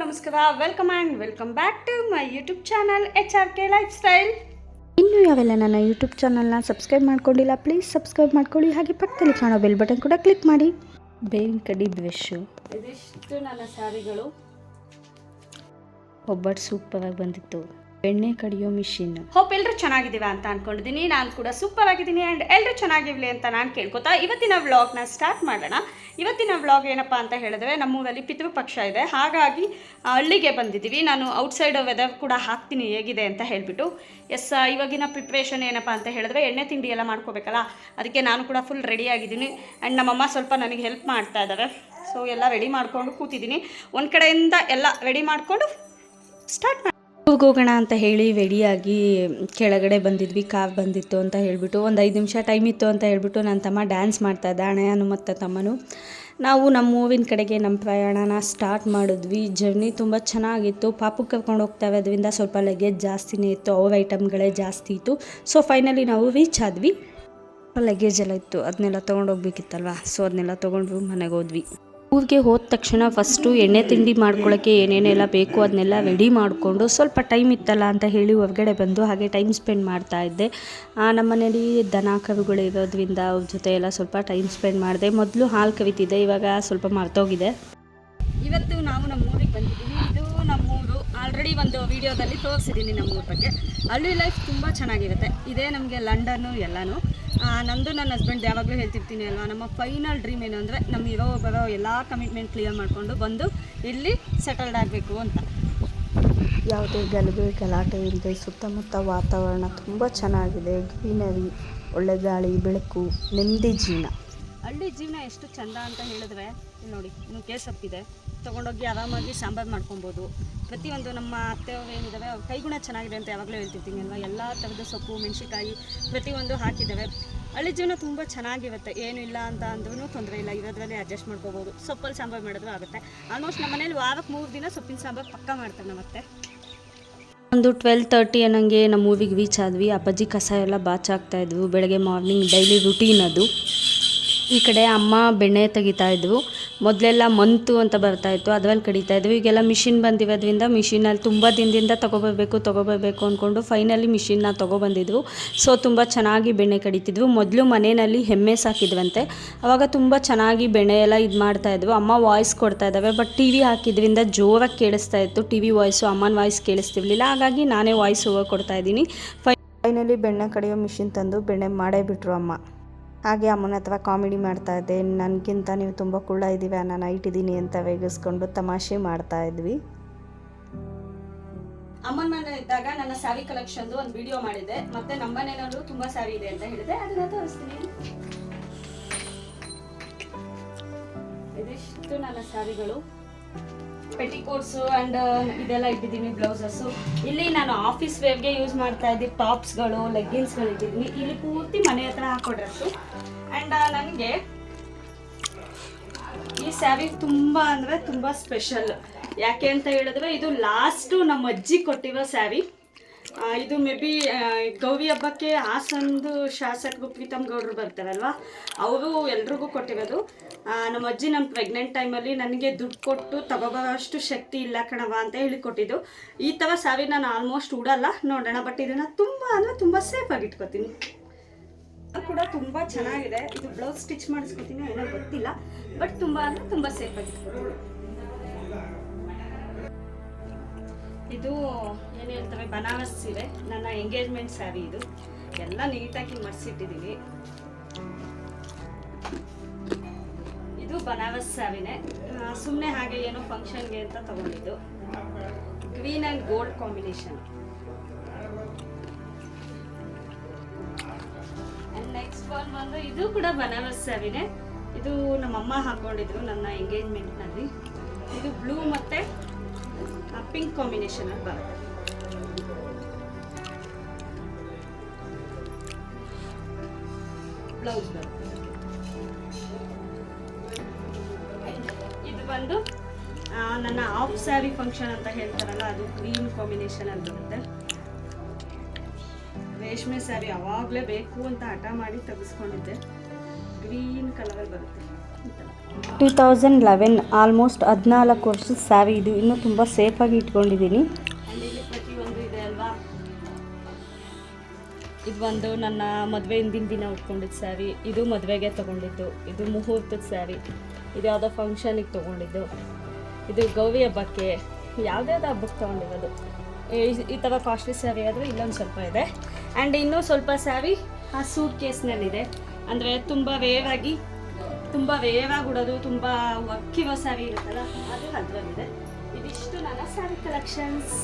ನಮಸ್ಕಾರ, welcome back to my YouTube channel HRK lifestyle. ಇನ್ನೂ ಯಾವೆಲ್ಲ ನನ್ನ ಯೂಟ್ಯೂಬ್ ಚಾನಲ್ನ ಸಬ್ಸ್ಕ್ರೈಬ್ ಮಾಡ್ಕೊಂಡಿಲ್ಲ, ಪ್ಲೀಸ್ ಸಬ್ಸ್ಕ್ರೈಬ್ ಮಾಡ್ಕೊಳ್ಳಿ. ಹಾಗೆ ಪಕ್ಕದಲ್ಲಿ ಕಾಣೋ ಬೆಲ್ ಬಟನ್ ಕೂಡ ಕ್ಲಿಕ್ ಮಾಡಿ. ಬೇವಿನ ಕಡ್ಡಿ ಬ್ರಷು, ಇದಿಷ್ಟು ನನ್ನ ಸ್ಯಾರಿಗಳು. ಒಬ್ಬಟ್ಟು ಸೂಪರಾಗಿ ಬಂದಿತ್ತು. ಬೆಣ್ಣೆ ಕಡಿಯೋ ಮಿಷಿನ್. ಹೋಪ್ ಎಲ್ಲರೂ ಚೆನ್ನಾಗಿದ್ದೀವ ಅಂತ ಅನ್ಕೊಂಡಿದ್ದೀನಿ. ನಾನು ಕೂಡ ಸೂಪರ್ ಆಗಿದ್ದೀನಿ ಆ್ಯಂಡ್ ಎಲ್ಲರೂ ಚೆನ್ನಾಗಿರಲಿ ಅಂತ ನಾನು ಕೇಳ್ಕೊತಾ ಇವತ್ತಿನ ವ್ಲಾಗ್ನ ಸ್ಟಾರ್ಟ್ ಮಾಡೋಣ. ಇವತ್ತಿನ ವ್ಲಾಗ್ ಏನಪ್ಪ ಅಂತ ಹೇಳಿದ್ರೆ, ನಮ್ಮೂರಲ್ಲಿ ಪಿತೃಪಕ್ಷ ಇದೆ, ಹಾಗಾಗಿ ಹಳ್ಳಿಗೆ ಬಂದಿದ್ದೀವಿ. ನಾನು ಔಟ್ಸೈಡ್ ವೆದರ್ ಕೂಡ ಹಾಕ್ತೀನಿ ಹೇಗಿದೆ ಅಂತ ಹೇಳಿಬಿಟ್ಟು. ಇವಾಗಿನ ಪ್ರಿಪ್ರೇಷನ್ ಏನಪ್ಪ ಅಂತ ಹೇಳಿದ್ರೆ, ಎಣ್ಣೆ ತಿಂಡಿ ಎಲ್ಲ ಮಾಡ್ಕೋಬೇಕಲ್ಲ, ಅದಕ್ಕೆ ನಾನು ಕೂಡ ಫುಲ್ ರೆಡಿ ಆಗಿದ್ದೀನಿ. ಆ್ಯಂಡ್ ನಮ್ಮಮ್ಮ ಸ್ವಲ್ಪ ನನಗೆ ಹೆಲ್ಪ್ ಮಾಡ್ತಾ ಇದ್ದಾರೆ. ಸೊ ಎಲ್ಲ ರೆಡಿ ಮಾಡಿಕೊಂಡು ಕೂತಿದ್ದೀನಿ. ಒಂದು ಕಡೆಯಿಂದ ಎಲ್ಲ ರೆಡಿ ಮಾಡಿಕೊಂಡು ಸ್ಟಾರ್ಟ್ ಮಾಡಿ ಹೋಗೋಣ ಅಂತ ಹೇಳಿ ರೆಡಿಯಾಗಿ ಕೆಳಗಡೆ ಬಂದಿದ್ವಿ. ಕಾರ್ ಬಂದಿತ್ತು ಅಂತ ಹೇಳಿಬಿಟ್ಟು ಒಂದು 5 ನಿಮಿಷ ಟೈಮ್ ಇತ್ತು ಅಂತ ಹೇಳಿಬಿಟ್ಟು ನನ್ನ ತಮ್ಮ ಡ್ಯಾನ್ಸ್ ಮಾಡ್ತಾಯಿದ್ದ, ಅಣ್ಣನು ಮತ್ತು ತಮ್ಮನು. ನಾವು ನಮ್ಮ ಊರಿನ ಕಡೆಗೆ ನಮ್ಮ ಪ್ರಯಾಣನ ಸ್ಟಾರ್ಟ್ ಮಾಡಿದ್ವಿ. ಜರ್ನಿ ತುಂಬ ಚೆನ್ನಾಗಿತ್ತು. ಪಾಪು ಕರ್ಕೊಂಡು ಹೋಗ್ತಾ ಇರೋದ್ರಿಂದ ಸ್ವಲ್ಪ ಲಗೇಜ್ ಜಾಸ್ತಿನೇ ಇತ್ತು, ಅವ್ರ ಐಟಮ್ಗಳೇ ಜಾಸ್ತಿ ಇತ್ತು. ಸೊ ಫೈನಲಿ ನಾವು ರೀಚ್ ಆದ್ವಿ. ಲಗೇಜ್ ಎಲ್ಲ ಇತ್ತು, ಅದನ್ನೆಲ್ಲ ತೊಗೊಂಡು ಹೋಗ್ಬೇಕಿತ್ತಲ್ವ, ಸೊ ಅದನ್ನೆಲ್ಲ ತೊಗೊಂಡು ಮನೆಗೆ ಹೋದ್ವಿ. ಊರಿಗೆ ಹೋದ ತಕ್ಷಣ ಫಸ್ಟು ಎಣ್ಣೆ ತಿಂಡಿ ಮಾಡ್ಕೊಳ್ಳೋಕ್ಕೆ ಏನೇನೆಲ್ಲ ಬೇಕು ಅದನ್ನೆಲ್ಲ ರೆಡಿ ಮಾಡಿಕೊಂಡು, ಸ್ವಲ್ಪ ಟೈಮ್ ಇತ್ತಲ್ಲ ಅಂತ ಹೇಳಿ ಹೊರಗಡೆ ಬಂದು ಹಾಗೆ ಟೈಮ್ ಸ್ಪೆಂಡ್ ಮಾಡ್ತಾಯಿದ್ದೆ. ನಮ್ಮ ಮನೇಲಿ ದನ ಕರುಗಳು ಇರೋದ್ರಿಂದ ಅವ್ರ ಜೊತೆ ಎಲ್ಲ ಸ್ವಲ್ಪ ಟೈಮ್ ಸ್ಪೆಂಡ್ ಮಾಡಿದೆ. ಮೊದಲು ಹಾಲು ಕವಿತಿದ್ದೆ, ಇವಾಗ ಸ್ವಲ್ಪ ಮರ್ತೋಗಿದೆ. ಇವತ್ತು ನಾವು ನಮ್ಮೂರಿಗೆ ಬಂದಿದ್ದೀವಿ. ಇದು ನಮ್ಮೂರು. ಆಲ್ರೆಡಿ ಒಂದು ವಿಡಿಯೋದಲ್ಲಿ ತೋರಿಸಿದ್ದೀನಿ ನಮ್ಮೂರ ಬಗ್ಗೆ. ಹಳ್ಳಿ ಲೈಫ್ ತುಂಬ ಚೆನ್ನಾಗಿರುತ್ತೆ. ಇದೇ ನಮಗೆ ಲಂಡನ್ನು ಎಲ್ಲನೂ. ನಂದು ನನ್ನ ಹಸ್ಬೆಂಡ್ ಯಾವಾಗಲೂ ಹೇಳ್ತಿರ್ತೀನಿ ಅಲ್ವಾ, ನಮ್ಮ ಫೈನಲ್ ಡ್ರೀಮ್ ಏನು ಅಂದರೆ, ನಮ್ಮ ಬರೋ ಎಲ್ಲ ಕಮಿಟ್ಮೆಂಟ್ ಕ್ಲಿಯರ್ ಮಾಡಿಕೊಂಡು ಬಂದು ಇಲ್ಲಿ ಸೆಟಲ್ಡ್ ಆಗಬೇಕು ಅಂತ. ಯಾವುದೇ ಗಲಾಟೆ ಇಲ್ಲದೆ ಸುತ್ತಮುತ್ತ ವಾತಾವರಣ ತುಂಬ ಚೆನ್ನಾಗಿದೆ. ಗ್ರೀನರಿ, ಒಳ್ಳೆ ಗಾಳಿ, ಬೆಳಕು, ನೆಮ್ಮದಿ ಜೀವನ. ಹಳ್ಳಿ ಜೀವನ ಎಷ್ಟು ಚೆಂದ ಅಂತ ಹೇಳಿದ್ರೆ, ಇಲ್ಲಿ ನೋಡಿ, ನುಗ್ಗೆ ಸೊಪ್ಪಿದೆ, ತೊಗೊಂಡೋಗಿ ಆರಾಮಾಗಿ ಸಾಂಬಾರು ಮಾಡ್ಕೊಬೋದು. ಪ್ರತಿಯೊಂದು ನಮ್ಮ ಅತ್ತೆಯವರು ಏನಿದ್ದಾವೆ ಅವ್ರ ಕೈಗುಣ ಚೆನ್ನಾಗಿದೆ ಅಂತ ಯಾವಾಗಲೂ ಹೇಳ್ತಿರ್ತೀನಿ ಅಲ್ವಾ. ಎಲ್ಲ ಥರದ ಸೊಪ್ಪು, ಮೆಣಸಿಕಾಯಿ ಪ್ರತಿಯೊಂದು ಹಾಕಿದ್ದಾವೆ. ಹಳ್ಳಿ ಜೀವನ ತುಂಬ ಚೆನ್ನಾಗಿರುತ್ತೆ. ಏನೂ ಇಲ್ಲ ಅಂತ ಅಂದ್ರೂ ತೊಂದರೆ ಇಲ್ಲ, ಇರೋದ್ರಲ್ಲಿ ಅಡ್ಜಸ್ಟ್ ಮಾಡ್ಕೋಬೋದು. ಸೊಪ್ಪಲ್ಲಿ ಸಾಂಬಾರು ಮಾಡಿದ್ರು ಆಗುತ್ತೆ. ಆಲ್ಮೋಸ್ಟ್ ನಮ್ಮ ಮನೇಲಿ ವಾರಕ್ಕೆ 3 ದಿನ ಸೊಪ್ಪಿನ ಸಾಂಬಾರು ಪಕ್ಕ ಮಾಡ್ತಾರೆ ನಮ್ಮತ್ತೆ. ಒಂದು 12:30 ಅನ್ನಂಗೆ ನಮ್ಮ ಊರಿಗೆ ರೀಚ್ ಆದ್ವಿ. ಅಪ್ಪಾಜಿ ಕಸ ಎಲ್ಲ ಬಾಚಾಕ್ತಾಯಿದ್ವು. ಬೆಳಗ್ಗೆ ಮಾರ್ನಿಂಗ್ ಡೈಲಿ ರುಟೀನ್ ಅದು. ಈ ಕಡೆ ಅಮ್ಮ ಬೆಣ್ಣೆ ತೆಗಿತಾಯಿದ್ವು. ಮೊದಲೆಲ್ಲ ಮಂತು ಅಂತ ಬರ್ತಾಯಿತ್ತು, ಅದರಲ್ಲಿ ಕಡಿತಾಯಿದ್ವು. ಈಗೆಲ್ಲ ಮಿಷಿನ್ ಬಂದಿರೋದ್ರಿಂದ ಮಿಷಿನಲ್ಲಿ ತುಂಬ ದಿನದಿಂದ ತೊಗೊಬರ್ಬೇಕು ಅಂದ್ಕೊಂಡು ಫೈನಲಿ ಮಿಷಿನ್ನ ತೊಗೊಬಂದಿದ್ವು. ಸೊ ತುಂಬ ಚೆನ್ನಾಗಿ ಬೆಣ್ಣೆ ಕಡಿತಿದ್ವು. ಮೊದಲು ಮನೆಯಲ್ಲಿ ಎಮ್ಮೆ ಸಾಕಿದ್ವಂತೆ, ಆವಾಗ ತುಂಬ ಚೆನ್ನಾಗಿ ಬೆಣ್ಣೆ ಎಲ್ಲ ಇದು ಮಾಡ್ತಾಯಿದ್ವು. ಅಮ್ಮ ವಾಯ್ಸ್ ಕೊಡ್ತಾ ಇದ್ದಾವೆ, ಬಟ್ ಟಿ ವಿ ಹಾಕಿದ್ರಿಂದ ಜೋರಾಗಿ ಕೇಳಿಸ್ತಾ ಇತ್ತು. ಟಿ ವಿ ವಾಯ್ಸು ಅಮ್ಮನ ವಾಯ್ಸ್ ಕೇಳಿಸ್ತಿರ್ಲಿಲ್ಲ, ಹಾಗಾಗಿ ನಾನೇ ವಾಯ್ಸ್ ಓವರ್ ಕೊಡ್ತಾಯಿದ್ದೀನಿ. ಫೈನಲಿ ಬೆಣ್ಣೆ ಕಡಿಯೋ ಮಿಷಿನ್ ತಂದು ಬೆಣ್ಣೆ ಮಾಡೇ ಬಿಟ್ರು ಅಮ್ಮ. ಹಾಗೆ ಅಮ್ಮನ ಹತ್ರ ಕಾಮಿಡಿ ಮಾಡ್ತಾಯಿದ್ದೆ. ನನಗಿಂತ ನೀವು ತುಂಬ ಕುಳ್ಳ ಇದ್ದೀವಿ, ನಾನು ಹೈಟ್ ಇದ್ದೀನಿ ಅಂತ ವೇಗಿಸ್ಕೊಂಡು ತಮಾಷೆ ಮಾಡ್ತಾಯಿದ್ವಿ. ಅಮ್ಮನ ಮನೆ ಇದ್ದಾಗ ನನ್ನ ಸ್ಯಾರಿ ಕಲೆಕ್ಷನ್ದು ಒಂದು ವಿಡಿಯೋ ಮಾಡಿದ್ದೆ, ಮತ್ತೆ ನಮ್ಮ ಮನೆಯಲ್ಲೂ ತುಂಬ ಸ್ಯಾರಿ ಇದೆ ಅಂತ ಹೇಳಿದೆ, ಅದನ್ನ ತೋರಿಸ್ತೀನಿ. ಇದಿಷ್ಟು ನನ್ನ ಸ್ಯಾರಿಗಳು, ಪೆಟಿಕೋಟ್ಸು ಆ್ಯಂಡ್ ಇದೆಲ್ಲ ಇಟ್ಟಿದ್ದೀನಿ, ಬ್ಲೌಸಸ್ಸು. ಇಲ್ಲಿ ನಾನು ಆಫೀಸ್ ವೇರ್ಗೆ ಯೂಸ್ ಮಾಡ್ತಾ ಇದ್ದೀನಿ ಟಾಪ್ಸ್ಗಳು, ಲೆಗ್ಗಿನ್ಸ್ಗಳು ಇಟ್ಟಿದ್ದೀನಿ. ಇಲ್ಲಿ ಪೂರ್ತಿ ಮನೆ ಹತ್ರ ಹಾಕೋ ಡ್ರೆಸ್ಸು. ಆ್ಯಂಡ್ ನನಗೆ ಈ ಸ್ಯಾರಿ ತುಂಬ ಅಂದರೆ ತುಂಬ ಸ್ಪೆಷಲ್. ಯಾಕೆ ಅಂತ ಹೇಳಿದ್ರೆ, ಇದು ಲಾಸ್ಟು ನಮ್ಮ ಅಜ್ಜಿ ಕೊಟ್ಟಿರೋ ಸ್ಯಾರಿ. ಇದು ಮೇ ಬಿ ಗೌರಿ ಹಬ್ಬಕ್ಕೆ ಹಾಸನದು ಶಾಸಕರು ಪ್ರೀತಮ್ ಗೌಡರು ಬರ್ತಾರಲ್ವ, ಅವರು ಎಲ್ರಿಗೂ ಕೊಟ್ಟಿರೋದು. ನಮ್ಮ ಅಜ್ಜಿ ನಮ್ಮ ಪ್ರೆಗ್ನೆಂಟ್ ಟೈಮಲ್ಲಿ ನನಗೆ ದುಡ್ಡು ಕೊಟ್ಟು ತಗೋಬರೋಷ್ಟು ಶಕ್ತಿ ಇಲ್ಲ ಕಣವ ಅಂತ ಹೇಳಿ ಕೊಟ್ಟಿದ್ದು. ಈ ಥರ ಸ್ಯಾರಿ ನಾನು ಆಲ್ಮೋಸ್ಟ್ ಉಡಲ್ಲ, ನೋಡೋಣ. ಬಟ್ ಇದನ್ನು ತುಂಬ ಅಂದರೆ ತುಂಬ ಸೇಫಾಗಿ ಇಟ್ಕೋತೀನಿ. ಕೂಡ ತುಂಬ ಚೆನ್ನಾಗಿದೆ. ಇದು ಬ್ಲೌಸ್ ಸ್ಟಿಚ್ ಮಾಡಿಸ್ಕೊತೀನಿ, ಏನೋ ಗೊತ್ತಿಲ್ಲ, ಬಟ್ ತುಂಬ ಅಂದರೆ ತುಂಬ ಸೇಫಾಗಿ ಇಟ್ಕೋತೀನಿ. ಇದು ಏನು ಹೇಳ್ತಾರೆ, ಬನಾರಸ್ ಸೀರೆ, ನನ್ನ ಎಂಗೇಜ್ಮೆಂಟ್ ಸ್ಯಾರಿ. ಇದು ಎಲ್ಲ ನೀಟಾಗಿ ಮಡಿಸಿಟ್ಟಿದ್ದೀನಿ. ಇದು ಬನಾರಸ್ ಸ್ಯಾರಿನೇ, ಸುಮ್ಮನೆ ಹಾಗೆ ಏನೋ ಫಂಕ್ಷನ್ಗೆ ಅಂತ ತಗೊಂಡಿದ್ದು. Green and gold combination. And next one ಬಂದು ಇದು ಕೂಡ ಬನಾರಸ್ ಸ್ಯಾರಿನೇ. ಇದು ನಮ್ಮಮ್ಮ ಹಾಕೊಂಡಿದ್ರು ನನ್ನ ಎಂಗೇಜ್ಮೆಂಟ್ನಲ್ಲಿ. ಇದು ಬ್ಲೂ ಮತ್ತು ಪಿಂಕ್ ಕಾಂಬಿನೇಷನ್ ಅಲ್ಲಿ ಬರುತ್ತೆ. ಬ್ಲೌಸ್ ಬರುತ್ತೆ. ಇದು ಬಂದು ನನ್ನ ಆಫ್ ಸ್ಯಾರಿ ಫಂಕ್ಷನ್ ಅಂತ ಹೇಳ್ತಾರಲ್ಲ, ಅದು ಗ್ರೀನ್ ಕಾಂಬಿನೇಷನ್ ಅಲ್ಲಿ ಬರುತ್ತೆ. ರೇಷ್ಮೆ ಸ್ಯಾರಿ ಅವಾಗಲೇ ಬೇಕು ಅಂತ ಹಠ ಮಾಡಿ ತೆಗೆಸ್ಕೊಂಡಿದ್ದೆ, ಗ್ರೀನ್ ಕಲರ್ ಬರುತ್ತೆ. 2011 ಆಲ್ಮೋಸ್ಟ್ 14 ವರ್ಷದ ಸ್ಯಾರಿ ಇದು. ಇನ್ನೂ ತುಂಬ ಸೇಫಾಗಿ ಇಟ್ಕೊಂಡಿದ್ದೀನಿ. ಇಲ್ಲಿ ಪ್ರತಿಯೊಂದು ಇದೆ ಅಲ್ವಾ. ಇದು ಒಂದು ನನ್ನ ಮದುವೆ ಹಿಂದಿನ ದಿನ ಉಟ್ಕೊಂಡಿದ್ದು ಸ್ಯಾರಿ. ಇದು ಮದುವೆಗೆ ತೊಗೊಂಡಿದ್ದು. ಇದು ಮುಹೂರ್ತದ ಸ್ಯಾರಿ. ಇದು ಯಾವುದೋ ಫಂಕ್ಷನಿಗೆ ತೊಗೊಂಡಿದ್ದು. ಇದು ಗೌರಿ ಹಬ್ಬಕ್ಕೆ ಯಾವುದ್ಯಾವುದೋ ಹಬ್ಬಕ್ಕೆ ತೊಗೊಂಡಿರೋದು. ಈ ಥರ ಕಾಸ್ಟ್ಲಿ ಸ್ಯಾರಿ ಆದರೆ ಇಲ್ಲೊಂದು ಸ್ವಲ್ಪ ಇದೆ. ಆ್ಯಂಡ್ ಇನ್ನೂ ಸ್ವಲ್ಪ ಸ್ಯಾರಿ ಆ ಸೂಟ್ ಕೇಸ್ನಲ್ಲಿದೆ. ಅಂದರೆ ತುಂಬ ವೇವಾಗಿ ಉಡೋದು, ತುಂಬ ಒಕ್ಕಿರೋ ಸ್ಯಾರಿ ಇರುತ್ತಲ್ಲ, ಅದು ಅದರಲ್ಲಿದೆ. ಇದಿಷ್ಟು ನನ್ನ ಸ್ಯಾರಿ ಕಲೆಕ್ಷನ್ಸ್.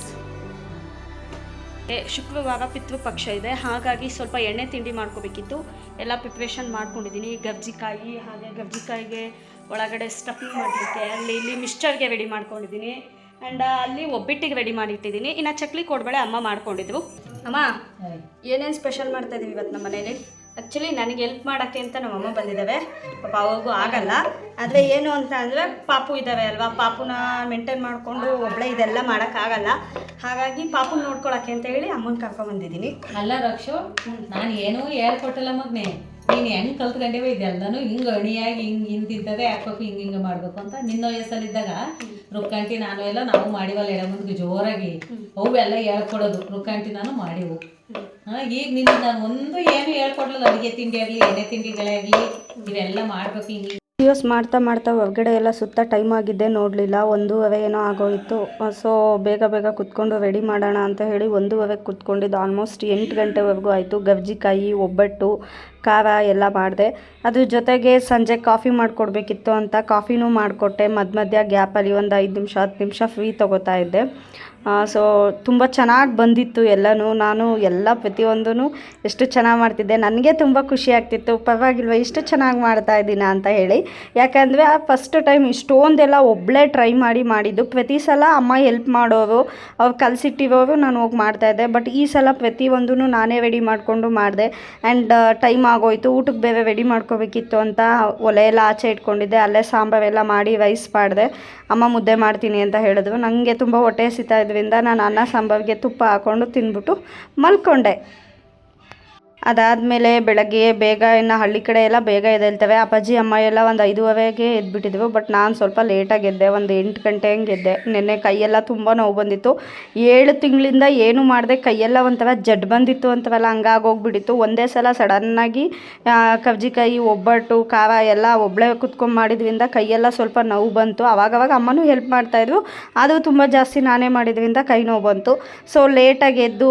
ಶುಕ್ರವಾರ ಪಿತೃಪಕ್ಷ ಇದೆ, ಹಾಗಾಗಿ ಸ್ವಲ್ಪ ಎಣ್ಣೆ ತಿಂಡಿ ಮಾಡ್ಕೋಬೇಕಿತ್ತು. ಎಲ್ಲ ಪ್ರಿಪ್ರೇಷನ್ ಮಾಡ್ಕೊಂಡಿದ್ದೀನಿ. ಗರ್ಜಿಕಾಯಿ, ಹಾಗೆ ಗರ್ಜಿಕಾಯಿಗೆ ಒಳಗಡೆ ಸ್ಟಫಿಂಗ್ ಮಾಡಲಿಕ್ಕೆ ಅಲ್ಲಿ ಇಲ್ಲಿ ಮಿಕ್ಸ್ಚರ್ಗೆ ರೆಡಿ ಮಾಡ್ಕೊಂಡಿದ್ದೀನಿ. ಆ್ಯಂಡ್ ಅಲ್ಲಿ ಒಬ್ಬಿಟ್ಟಿಗೆ ರೆಡಿ ಮಾಡಿಟ್ಟಿದ್ದೀನಿ. ಇನ್ನು ಚಕ್ಲಿ ಕೊಡ್ಬೇಳೆ ಅಮ್ಮ ಮಾಡ್ಕೊಂಡಿದ್ರು. ಅಮ್ಮ ಏನೇನು ಸ್ಪೆಷಲ್ ಮಾಡ್ತಾಯಿದ್ದೀವಿ ಇವತ್ತು ನಮ್ಮ ಮನೇಲಿ. ಆ್ಯಕ್ಚುಲಿ ನನಗೆ ಹೆಲ್ಪ್ ಮಾಡೋಕ್ಕೆ ಅಂತ ನಮ್ಮಮ್ಮ ಬಂದಿದ್ದಾವೆ. ಪಾಪ ಅವ್ರಿಗೂ ಆಗಲ್ಲ. ಆದರೆ ಏನು ಅಂತ ಅಂದರೆ ಪಾಪು ಇದ್ದಾವೆ ಅಲ್ವಾ, ಪಾಪುನ ಮೇಂಟೈನ್ ಮಾಡಿಕೊಂಡು ಒಬ್ಬಳೇ ಇದೆಲ್ಲ ಮಾಡೋಕ್ಕಾಗಲ್ಲ. ಹಾಗಾಗಿ ಪಾಪುನ ನೋಡ್ಕೊಳಕ್ಕೆ ಅಂತ ಹೇಳಿ ಅಮ್ಮನ ಕರ್ಕೊಂಬಂದಿದ್ದೀನಿ. ಅಲ್ಲ ರಕ್ಷು, ನಾನು ಏನೂ ಹೇಳ್ಕೊಟ್ಟಲ್ಲ ಮಗನೇ. ನೀನು ಹೆಂಗೆ ಕಲ್ತ್ಕೊಂಡೇವ ಇದೆಲ್ಲನೂ ಹಿಂಗೆ ಅಣಿಯಾಗಿ ಹಿಂಗೆ ಹಿಂದಿದ್ದದೆ ಹಾಕ್ಬೇಕು, ಹಿಂಗೆ ಮಾಡಬೇಕು ಅಂತ. ನಿನ್ನ ವಯಸ್ಸಲ್ಲಿದ್ದಾಗ ರುಕ್ಕಂಟಿ ನಾನು ಎಲ್ಲ ನಾವು ಮಾಡಿವಲ್ಲ ಎಡ ಮುಂದೆ ಜೋರಾಗಿ ಅವೆಲ್ಲ ಹೇಳ್ಕೊಡೋದು. ರುಕ್ಕಂಟಿ ನಾನು ಮಾಡಿವು. ಈಗ ನಿನ್ನ ನಾನು ಒಂದು ಏನು ಹೇಳ್ಕೊಡ್ಲಲ್ಲ. ಅಡುಗೆ ತಿಂಡಿ ಆಗಲಿ, ಎಣ್ಣೆ ತಿಂಡಿಗಳೇ ಆಗಲಿ, ಇವೆಲ್ಲ ಮಾಡ್ಬೇಕು. ಹಿಂಗೆ ವಿಡಿಯೋಸ್ ಮಾಡ್ತಾ ಹೊರಗಡೆ ಎಲ್ಲ ಸುತ್ತ ಟೈಮ್ ಆಗಿದ್ದೆ ನೋಡಲಿಲ್ಲ. 1:15 ಏನೋ ಆಗೋಯಿತು. ಸೊ ಬೇಗ ಕುತ್ಕೊಂಡು ರೆಡಿ ಮಾಡೋಣ ಅಂತ ಹೇಳಿ 1:15 ಕುತ್ಕೊಂಡಿದ್ದು. ಆಲ್ಮೋಸ್ಟ್ 8 ಗಂಟೆವರೆಗೂ ಆಯಿತು. ಗರ್ಜಿಕಾಯಿ, ಒಬ್ಬಟ್ಟು, ಖಾರ ಎಲ್ಲ ಮಾಡಿದೆ. ಅದ್ರ ಜೊತೆಗೆ ಸಂಜೆ ಕಾಫಿ ಮಾಡಿಕೊಡ್ಬೇಕಿತ್ತು ಅಂತ ಕಾಫಿನೂ ಮಾಡಿಕೊಟ್ಟೆ. ಮಧ್ಯ ಗ್ಯಾಪಲ್ಲಿ ಒಂದು 5 ನಿಮಿಷ 10 ನಿಮಿಷ ಫ್ರೀ ತೊಗೋತಾ ಇದ್ದೆ. ಸೊ ತುಂಬ ಚೆನ್ನಾಗಿ ಬಂದಿತ್ತು ಎಲ್ಲನೂ. ನಾನು ಎಲ್ಲ ಪ್ರತಿಯೊಂದೂ ಎಷ್ಟು ಚೆನ್ನಾಗಿ ಮಾಡ್ತಿದ್ದೆ. ನನಗೆ ತುಂಬ ಖುಷಿ ಆಗ್ತಿತ್ತು. ಪರವಾಗಿಲ್ವ ಇಷ್ಟು ಚೆನ್ನಾಗಿ ಮಾಡ್ತಾಯಿದ್ದೀನ ಅಂತ ಹೇಳಿ. ಯಾಕಂದರೆ ಫಸ್ಟ್ ಟೈಮ್ ಇಷ್ಟೊಂದೆಲ್ಲ ಒಬ್ಬಳೇ ಟ್ರೈ ಮಾಡಿದ್ದು. ಪ್ರತಿ ಸಲ ಅಮ್ಮ ಹೆಲ್ಪ್ ಮಾಡೋರು, ಅವ್ರು ಕಲಸಿಟ್ಟಿರೋರು ನಾನು ಹೋಗಿ ಮಾಡ್ತಾಯಿದ್ದೆ. ಬಟ್ ಈ ಸಲ ಪ್ರತಿಯೊಂದೂ ನಾನೇ ರೆಡಿ ಮಾಡಿಕೊಂಡು ಮಾಡಿದೆ. ಆ್ಯಂಡ್ ಟೈಮ್ ಆಗೋಯಿತು. ಊಟಕ್ಕೆ ಬೇರೆ ರೆಡಿ ಮಾಡ್ಕೋಬೇಕಿತ್ತು ಅಂತ ಒಲೆ ಎಲ್ಲ ಆಚೆ ಇಟ್ಕೊಂಡಿದ್ದೆ. ಅಲ್ಲೇ ಸಾಂಬಾರೆಲ್ಲ ಮಾಡಿ ರೈಸ್ ಮಾಡಿದೆ. ಅಮ್ಮ ಮುದ್ದೆ ಮಾಡ್ತೀನಿ ಅಂತ ಹೇಳಿದ್ರು. ನನಗೆ ತುಂಬ ಹೊಟ್ಟೆ ಹಸಿತಾ ಇದ್ರಿಂದ ನಾನು ಅನ್ನ ಸಾಂಬಾರಿಗೆ ತುಪ್ಪ ಹಾಕ್ಕೊಂಡು ತಿಂದ್ಬಿಟ್ಟು ಮಲ್ಕೊಂಡೆ. ಅದಾದಮೇಲೆ ಬೆಳಗ್ಗೆ ಬೇಗ, ಇನ್ನು ಹಳ್ಳಿ ಕಡೆ ಎಲ್ಲ ಬೇಗ ಎದ್ದೇಳ್ತವೆ. ಅಪ್ಪಾಜಿ ಅಮ್ಮ ಎಲ್ಲ ಒಂದು 5:15ಗೆ ಎದ್ಬಿಟ್ಟಿದ್ವು. ಬಟ್ ನಾನು ಸ್ವಲ್ಪ ಲೇಟಾಗಿ ಎದ್ದೆ, ಒಂದು 8 ಗಂಟೆ ಹಂಗೆ ಎದ್ದೆ. ನೆನ್ನೆ ಕೈಯೆಲ್ಲ ತುಂಬ ನೋವು ಬಂದಿತ್ತು. 7 ತಿಂಗಳಿಂದ ಏನು ಮಾಡಿದೆ, ಕೈಯೆಲ್ಲ ಒಂಥರ ಜಡ್ ಬಂದಿತ್ತು ಅಂತವಲ್ಲ, ಹಂಗಾಗೋಗ್ಬಿಟ್ಟಿತ್ತು. ಒಂದೇ ಸಲ ಸಡನ್ನಾಗಿ ಕರ್ಜಿಕಾಯಿ, ಒಬ್ಬಟ್ಟು, ಖಾರ ಎಲ್ಲ ಒಬ್ಬಳೇ ಕುತ್ಕೊಂಡು ಮಾಡಿದ್ರಿಂದ ಕೈಯೆಲ್ಲ ಸ್ವಲ್ಪ ನೋವು ಬಂತು. ಆವಾಗವಾಗ ಅಮ್ಮನೂ ಹೆಲ್ಪ್ ಮಾಡ್ತಾಯಿದ್ರು. ಅದು ತುಂಬ ಜಾಸ್ತಿ ನಾನೇ ಮಾಡಿದ್ರಿಂದ ಕೈ ನೋವು ಬಂತು. ಸೊ ಲೇಟಾಗಿ ಎದ್ದು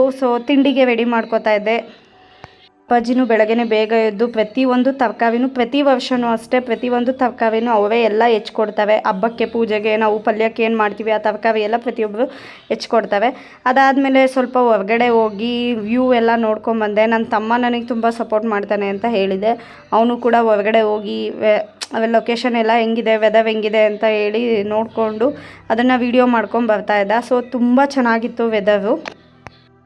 ತಿಂಡಿಗೆ ರೆಡಿ ಮಾಡ್ಕೋತಾ ಇದ್ದೆ. ಅಪ್ಪಾಜಿನೂ ಬೆಳಗ್ಗೆ ಬೇಗ ಎದ್ದು ಪ್ರತಿಯೊಂದು ತರಕಾರಿನೂ, ಪ್ರತಿ ವರ್ಷವೂ ಅಷ್ಟೇ, ಪ್ರತಿಯೊಂದು ತರಕಾರಿನೂ ಅವರೇ ಎಲ್ಲ ಹೆಚ್ಕೊಡ್ತವೆ. ಹಬ್ಬಕ್ಕೆ, ಪೂಜೆಗೆ ನಾವು ಪಲ್ಯಕ್ಕೆ ಏನು ಮಾಡ್ತೀವಿ ಆ ತರಕಾರಿ ಎಲ್ಲ ಪ್ರತಿಯೊಬ್ಬರು ಹೆಚ್ಕೊಡ್ತವೆ. ಅದಾದಮೇಲೆ ಸ್ವಲ್ಪ ಹೊರಗಡೆ ಹೋಗಿ ವ್ಯೂ ಎಲ್ಲ ನೋಡ್ಕೊಂಬಂದೆ. ನನ್ನ ತಮ್ಮ ನನಗೆ ತುಂಬ ಸಪೋರ್ಟ್ ಮಾಡ್ತಾನೆ ಅಂತ ಹೇಳಿದೆ. ಅವನು ಕೂಡ ಹೊರಗಡೆ ಹೋಗಿ ಲೊಕೇಶನ್ ಎಲ್ಲ ಹೆಂಗಿದೆ, ವೆದರ್ ಹೆಂಗಿದೆ ಅಂತ ಹೇಳಿ ನೋಡಿಕೊಂಡು ಅದನ್ನು ವೀಡಿಯೋ ಮಾಡ್ಕೊಂಡು ಬರ್ತಾಯಿದ್ದ. ಸೊ ತುಂಬ ಚೆನ್ನಾಗಿತ್ತು ವೆದರು.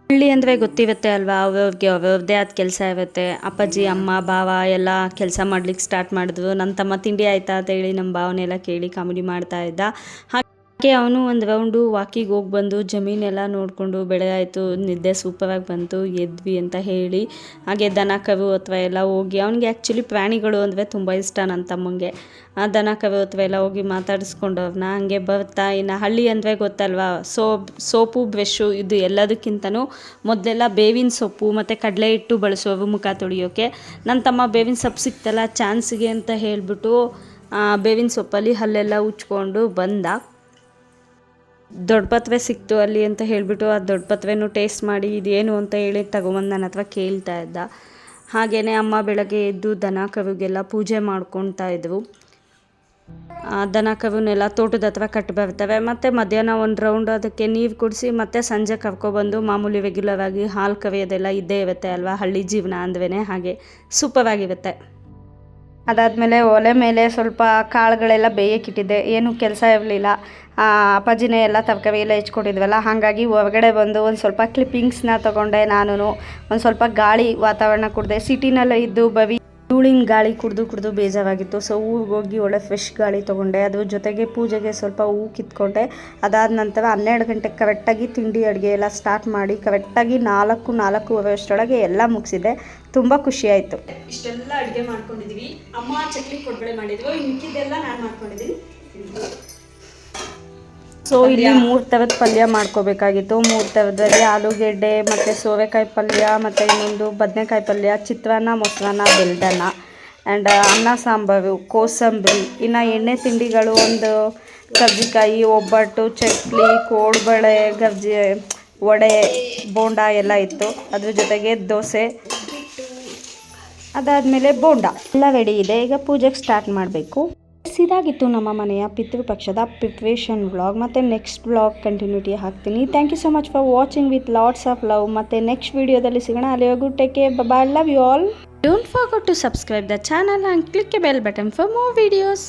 ಹಳ್ಳಿ ಅಂದರೆ ಗೊತ್ತಿರುತ್ತೆ ಅಲ್ವಾ, ಅವ್ರವ್ರದ್ದೇ ಆದ ಕೆಲಸ ಇರುತ್ತೆ. ಅಪ್ಪಾಜಿ, ಅಮ್ಮ, ಭಾವ ಎಲ್ಲ ಕೆಲಸ ಮಾಡ್ಲಿಕ್ಕೆ ಸ್ಟಾರ್ಟ್ ಮಾಡಿದ್ರು. ನನ್ನ ತಮ್ಮ ತಿಂಡಿ ಆಯಿತಾ ಅಂತ ಹೇಳಿ ನಮ್ಮ ಭಾವನೆಲ್ಲ ಕೇಳಿ ಕಾಮಿಡಿ ಮಾಡ್ತಾಯಿದ್ದ. ಹಾಗೆ ಅವನು ಒಂದು ರೌಂಡು ವಾಕಿಗೆ ಹೋಗಿ ಬಂದು ಜಮೀನೆಲ್ಲ ನೋಡಿಕೊಂಡು ಬೆಳಗಾಯಿತು, ನಿದ್ದೆ ಸೂಪರಾಗಿ ಬಂತು, ಎದ್ವಿ ಅಂತ ಹೇಳಿ ಹಾಗೆ ದನ ಕರು ಅಥವಾ ಎಲ್ಲ ಹೋಗಿ, ಅವನಿಗೆ ಆ್ಯಕ್ಚುಲಿ ಪ್ರಾಣಿಗಳು ಅಂದರೆ ತುಂಬ ಇಷ್ಟ. ನನ್ನ ತಮ್ಮಂಗೆ ಆ ದನ ಕರು ಅಥವಾ ಎಲ್ಲ ಹೋಗಿ ಮಾತಾಡಿಸ್ಕೊಂಡವ್ರನ್ನ ಹಂಗೆ ಬರ್ತಾ. ಇನ್ನು ಹಳ್ಳಿ ಅಂದರೆ ಗೊತ್ತಲ್ವಾ, ಸೋಪು ಬ್ರಷು ಇದು ಎಲ್ಲದಕ್ಕಿಂತನೂ ಮೊದಲೆಲ್ಲ ಬೇವಿನ ಸೊಪ್ಪು ಮತ್ತು ಕಡಲೆ ಹಿಟ್ಟು ಬಳಸೋರು ಮುಖ ತೊಳೆಯೋಕ್ಕೆ. ನನ್ನ ತಮ್ಮ ಬೇವಿನ ಸೊಪ್ಪು ಸಿಕ್ತಲ್ಲ ಚಾನ್ಸ್ಗೆ ಅಂತ ಹೇಳಿಬಿಟ್ಟು ಬೇವಿನ ಸೊಪ್ಪಲ್ಲಿ ಹಲ್ಲೆಲ್ಲ ಉಚ್ಕೊಂಡು ಬಂದ. ದೊಡ್ಡಪತ್ರೆ ಸಿಕ್ತು ಅಲ್ಲಿ ಅಂತ ಹೇಳಿಬಿಟ್ಟು ಆ ದೊಡ್ಡಪತ್ರೆನೂ ಟೇಸ್ಟ್ ಮಾಡಿ ಇದೇನು ಅಂತ ಹೇಳಿ ತಗೊಂಬಂದು ನನ್ನ ಹತ್ರ ಕೇಳ್ತಾ ಇದ್ದ. ಹಾಗೆಯೇ ಅಮ್ಮ ಬೆಳಗ್ಗೆ ಎದ್ದು ದನ ಕರುಗೆಲ್ಲ ಪೂಜೆ ಮಾಡ್ಕೊತಾ ಇದ್ದರು. ದನ ಕರುನೆಲ್ಲ ತೋಟದ ಹತ್ರ ಕಟ್ಟಿ ಬರ್ತವೆ. ಮತ್ತು ಮಧ್ಯಾಹ್ನ ಒಂದು ರೌಂಡ್ ಅದಕ್ಕೆ ನೀರು ಕುಡಿಸಿ ಮತ್ತೆ ಸಂಜೆ ಕರ್ಕೊಬಂದು ಮಾಮೂಲಿ ರೆಗ್ಯುಲರ್ ಆಗಿ ಹಾಲು ಕರೆಯೋದೆಲ್ಲ ಇದ್ದೇ ಇರುತ್ತೆ ಅಲ್ವಾ, ಹಳ್ಳಿ ಜೀವನ ಅಂದ್ರೇ ಹಾಗೆ ಸೂಪರಾಗಿರುತ್ತೆ. ಅದಾದಮೇಲೆ ಒಲೆ ಮೇಲೆ ಸ್ವಲ್ಪ ಕಾಳುಗಳೆಲ್ಲ ಬೇಯಕ್ಕಿಟ್ಟಿದ್ದೆ. ಏನೂ ಕೆಲಸ ಇರಲಿಲ್ಲ. ಅಪ್ಪಾಜಿನೇ ಎಲ್ಲ ತರಕಾರಿ ಎಲ್ಲ ಹೆಚ್ಕೊಟ್ಟಿದ್ವಲ್ಲ, ಹಾಗಾಗಿ ಹೊರಗಡೆ ಬಂದು ಒಂದು ಸ್ವಲ್ಪ ಕ್ಲಿಪ್ಪಿಂಗ್ಸ್ನ ತೊಗೊಂಡೆ. ನಾನು ಒಂದು ಸ್ವಲ್ಪ ಗಾಳಿ ವಾತಾವರಣ ಕುಡಿದೆ. ಸಿಟಿನಲ್ಲೇ ಇದ್ದು ಧೂಳಿನ ಗಾಳಿ ಕುಡಿದು ಬೇಜಾರಾಗಿತ್ತು. ಸೊ ಊರಿಗೆ ಹೋಗಿ ಒಳ್ಳೆ ಫ್ರೆಶ್ ಗಾಳಿ ತೊಗೊಂಡೆ. ಅದ್ರ ಜೊತೆಗೆ ಪೂಜೆಗೆ ಸ್ವಲ್ಪ ಹೂವು ಕಿತ್ಕೊಂಡೆ. ಅದಾದ ನಂತರ 12 ಗಂಟೆಗೆ ಕರೆಕ್ಟಾಗಿ ತಿಂಡಿ ಅಡುಗೆ ಎಲ್ಲ ಸ್ಟಾರ್ಟ್ ಮಾಡಿ ಕರೆಕ್ಟಾಗಿ 4-4:15 ಅಷ್ಟರೊಳಗೆ ಎಲ್ಲ ಮುಗಿಸಿದೆ. ತುಂಬ ಖುಷಿಯಾಯಿತು. ಇಷ್ಟೆಲ್ಲ ಅಡುಗೆ ಮಾಡ್ಕೊಂಡಿದ್ದೀವಿ. ಅಮ್ಮ ಚಕ್ಲಿ ಕೊಡ್ಬೇಳೆ ಮಾಡಿದ್ವು, ಇನ್ನು ಮಿಕ್ಕಿದ್ದೆಲ್ಲ ನಾನು ಮಾಡ್ಕೊಂಡಿದ್ದೀನಿ. ಸೊ ಇಲ್ಲಿ 3 ಥರದ ಪಲ್ಯ ಮಾಡ್ಕೋಬೇಕಾಗಿತ್ತು. 3 ಥರದಲ್ಲಿ ಆಲೂಗೆಡ್ಡೆ ಮತ್ತು ಸೋರೆಕಾಯಿ ಪಲ್ಯ ಮತ್ತು ಇನ್ನೊಂದು ಬದನೆಕಾಯಿ ಪಲ್ಯ, ಚಿತ್ರಾನ್ನ, ಮೊಸರನ್ನ, ಬೆಲ್ದನ್ನ ಆ್ಯಂಡ್ ಅನ್ನ ಸಾಂಬಾರು, ಕೋಸಂಬರಿ. ಇನ್ನು ಎಣ್ಣೆ ತಿಂಡಿಗಳು ಒಂದು ಕರ್ಜಿಕಾಯಿ, ಒಬ್ಬಟ್ಟು, ಚಕ್ಲಿ, ಕೋಡ್ಬಳೆ, ಗರ್ಜಿ, ವಡೆ, ಬೋಂಡ ಎಲ್ಲ ಇತ್ತು. ಅದ್ರ ಜೊತೆಗೆ ದೋಸೆ, ಅದಾದಮೇಲೆ ಬೋಂಡ ಎಲ್ಲ ರೆಡಿ ಇದೆ. ಈಗ ಪೂಜೆಗೆ ಸ್ಟಾರ್ಟ್ ಮಾಡಬೇಕು. ಇದಾಗಿತ್ತು ನಮ್ಮ ಮನೆಯ ಪಿತೃಪಕ್ಷದ ಪ್ರಿಪ್ರೇಷನ್ ವ್ಲಾಗ್. ಮತ್ತು ನೆಕ್ಸ್ಟ್ ವ್ಲಾಗ್ ಕಂಟಿನ್ಯೂಟಿ ಹಾಕ್ತೀನಿ. Thank you so much for watching with lots of love. ಮತ್ತು ನೆಕ್ಸ್ಟ್ ವಿಡಿಯೋದಲ್ಲಿ ಸಿಗೋಣ. ಅಲ್ಲಿವರೆಗೂ take care, bye, love you all. Don't forget to subscribe the channel and click a bell button for more videos.